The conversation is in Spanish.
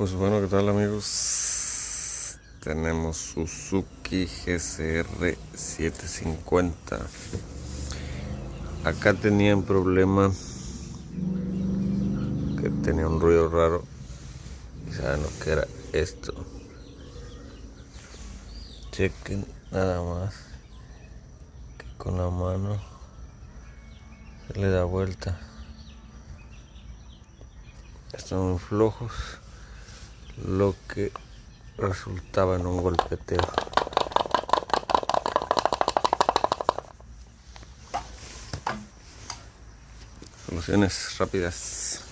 Pues bueno, ¿qué tal amigos? Tenemos Suzuki GSR 750. Acá tenía un problema que tenía un ruido raro y saben lo que era esto. Chequen nada más que con la mano se le da vuelta. Están muy flojos, lo que resultaba en un golpeteo. Soluciones rápidas.